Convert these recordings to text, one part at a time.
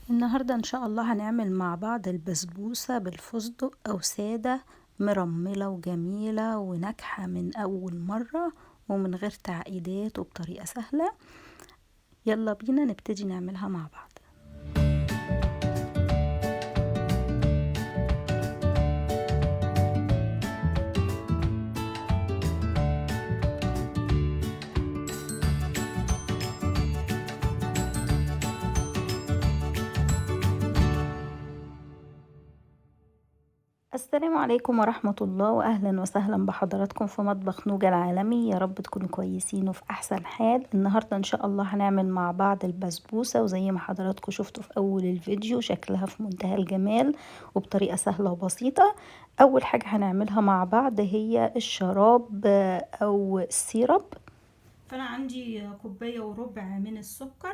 النهاردة إن شاء الله هنعمل مع بعض البسبوسة بالفستق أو سادة، مرملة وجميلة وناجحة من أول مرة ومن غير تعقيدات وبطريقة سهلة. يلا بينا نبتدي نعملها مع بعض. السلام عليكم ورحمة الله، وأهلا وسهلا بحضراتكم في مطبخ نوجة العالمي. يا رب تكونوا كويسين وفي أحسن حال. النهاردة إن شاء الله هنعمل مع بعض البسبوسة، وزي ما حضراتكم شفتوا في أول الفيديو شكلها في منتهى الجمال وبطريقة سهلة وبسيطة. أول حاجة هنعملها مع بعض هي الشراب أو السيرب. فأنا عندي كوباية وربع من السكر.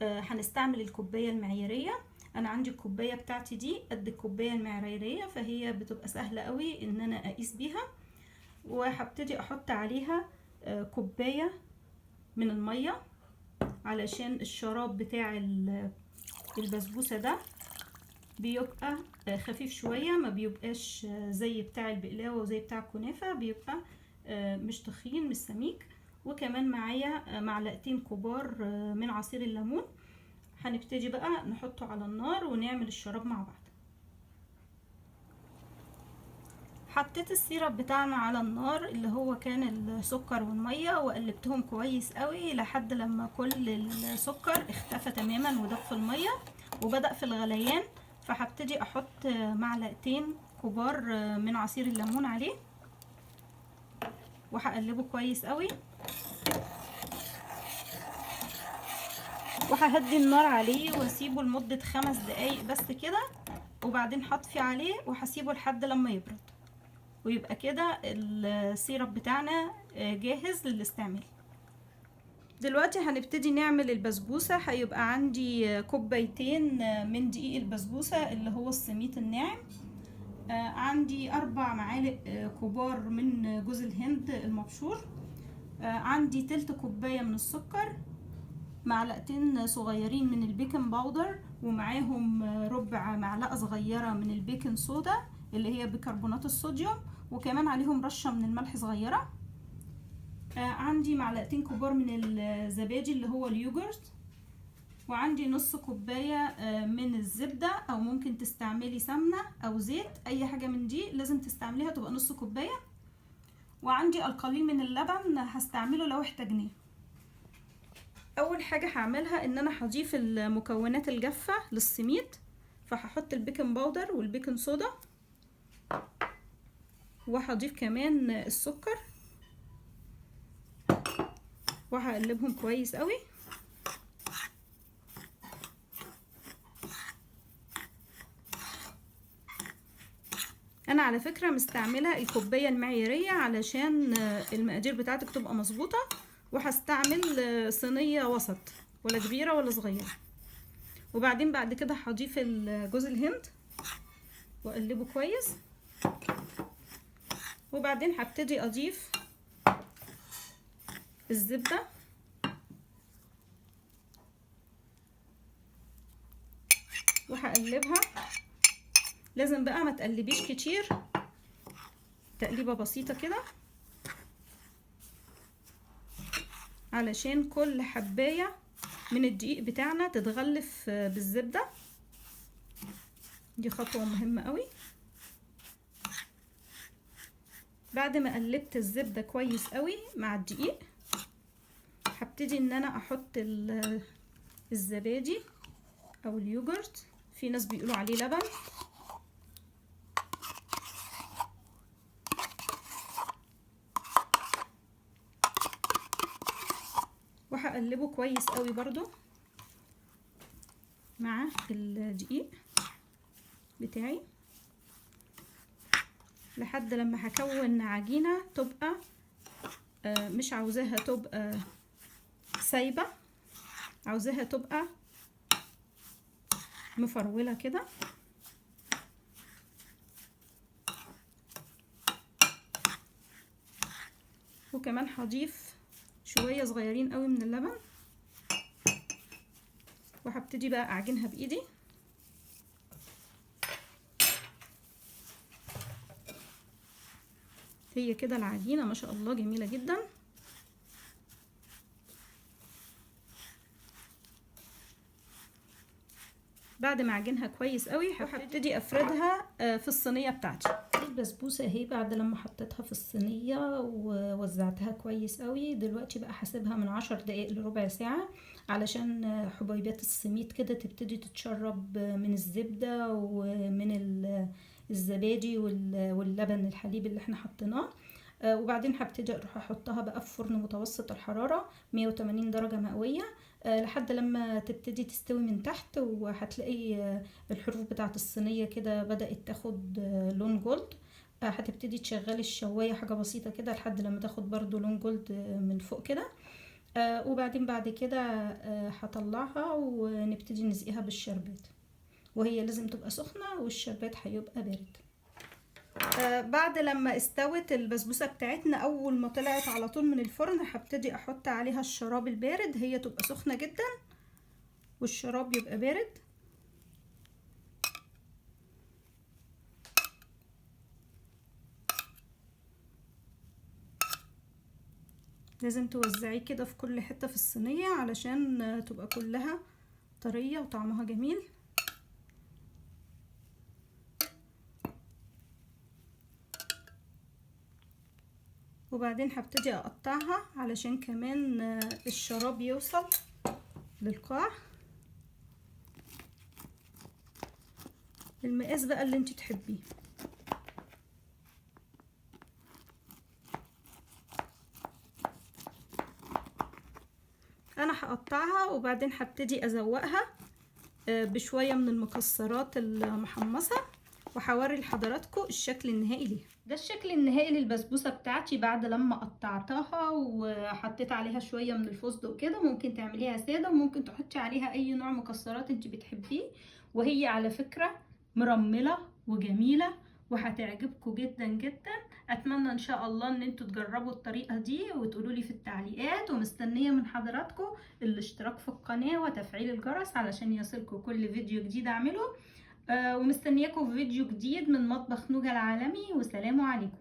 هنستعمل الكوباية المعيارية. انا عندي الكوبايه بتاعتي دي قد الكوبايه المعياريه، فهي بتبقى سهله قوي ان انا اقيس بيها. وهبتدي احط عليها كوبايه من الميه علشان الشراب بتاع البسبوسه ده بيبقى خفيف شويه، ما بيبقاش زي بتاع البقلاوه وزي بتاع الكنافه، بيبقى مش تخين مش سميك. وكمان معايا معلقتين كبار من عصير الليمون. هنبتدي بقى نحطه على النار ونعمل الشراب مع بعض. حطيت السيرب بتاعنا على النار اللي هو كان السكر والميه، وقلبتهم كويس قوي لحد لما كل السكر اختفى تماما ودب في الميه وبدأ في الغليان. فهبتدي احط معلقتين كبار من عصير الليمون عليه وهقلبه كويس قوي، وههدي النار عليه واسيبه لمدة 5 دقايق بس كده، وبعدين هطفي عليه وهسيبه لحد لما يبرد. ويبقى كده السيرب بتاعنا جاهز للاستعمال. دلوقتي هنبتدي نعمل البسبوسة. هيبقى عندي كوبايتين من دقيق البسبوسة اللي هو السميد الناعم. عندي 4 معالق كبار من جوز الهند المبشور. عندي تلت كوباية من السكر، معلقتين صغيرين من البيكنج باودر، ومعاهم ربع معلقة صغيرة من البيكنج صودا اللي هي بيكربونات الصوديوم، وكمان عليهم رشة من الملح صغيرة. عندي معلقتين كبار من الزبادي اللي هو اليوجرت، وعندي نص كوباية من الزبدة، او ممكن تستعملي سمنة او زيت، اي حاجة من دي لازم تستعمليها تبقى نص كوباية. وعندي القليل من اللبن هستعمله لو احتاجناه. اول حاجة هعملها ان انا هضيف المكونات الجافة للسميد، فهحط البيكنج باودر والبيكنج صودا، وهضيف كمان السكر، وهقلبهم كويس قوي. انا على فكرة مستعملة الكوباية المعيارية علشان المقادير بتاعتك تبقى مظبوطة، وهستعمل صينية وسط، ولا كبيرة ولا صغيرة. وبعدين بعد كده هضيف جوز الهند واقلبه كويس، وبعدين هبتدي اضيف الزبدة وهقلبها. لازم بقى ما تقلبيش كتير، تقليبة بسيطة كده علشان كل حباية من الدقيق بتاعنا تتغلف بالزبدة. دي خطوة مهمة قوي. بعد ما قلبت الزبدة كويس قوي مع الدقيق، هبتدي ان انا احط الزبادي او اليوجرت، في ناس بيقولوا عليه لبن، وهقلبه كويس قوي برضو مع الدقيق بتاعي لحد لما هكون عجينة تبقى مش عاوزاها تبقى سايبة، عاوزاها تبقى مفرولة كده. وكمان هضيف شوية صغيرين قوي من اللبن وهبتدي بقى اعجنها بايدي. هي كده العجينة ما شاء الله جميلة جدا. بعد ما اعجنها كويس قوي هبتدي افردها في الصينية بتاعتي. البسبوسة اهي بعد لما حطيتها في الصينية ووزعتها كويس قوي، دلوقتي بقى هسيبها من 10 دقايق لربع ساعة علشان حبيبات السميد كده تبتدي تتشرب من الزبدة ومن الزبادي واللبن الحليب اللي احنا حطيناه. وبعدين هبتدي اروح احطها بقى في فرن متوسط الحرارة 180 درجة مئوية لحد لما تبتدي تستوي من تحت، وهتلاقي الحروف بتاعه الصينية كده بدأت تاخد لون جولد. هتبتدي تشغلي الشواية حاجة بسيطة كده لحد لما تاخد برضو لون جولد من فوق كده. وبعدين بعد كده هطلعها ونبتدي نسقيها بالشربات، وهي لازم تبقى سخنة والشربات هيبقى بارد. بعد لما استوت البسبوسة بتاعتنا، اول ما طلعت على طول من الفرن هبتدي احط عليها الشراب البارد. هي تبقى سخنة جدا والشراب يبقى بارد. لازم توزعيه كده في كل حتة في الصينية علشان تبقى كلها طرية وطعمها جميل. وبعدين هبتدي اقطعها علشان كمان الشراب يوصل للقاع. المقاس بقى اللي انت تحبيه. انا هقطعها وبعدين هبتدي ازوقها بشوية من المكسرات المحمصة، وهوري لحضراتكم الشكل النهائي ليها. ده الشكل النهائي للبسبوسة بتاعتي بعد لما قطعتها وحطيت عليها شوية من الفستق كده. ممكن تعمليها سادة وممكن تحطي عليها اي نوع مكسرات انت بتحبيه، وهي على فكرة مرملة وجميلة وهتعجبكم جدا جدا. اتمنى ان شاء الله ان انتوا تجربوا الطريقة دي وتقولوا لي في التعليقات، ومستنية من حضراتكم الاشتراك في القناة وتفعيل الجرس علشان يصلكم كل فيديو جديد اعمله. ومستنياكم في فيديو جديد من مطبخ نوجة العالمي، وسلام عليكم.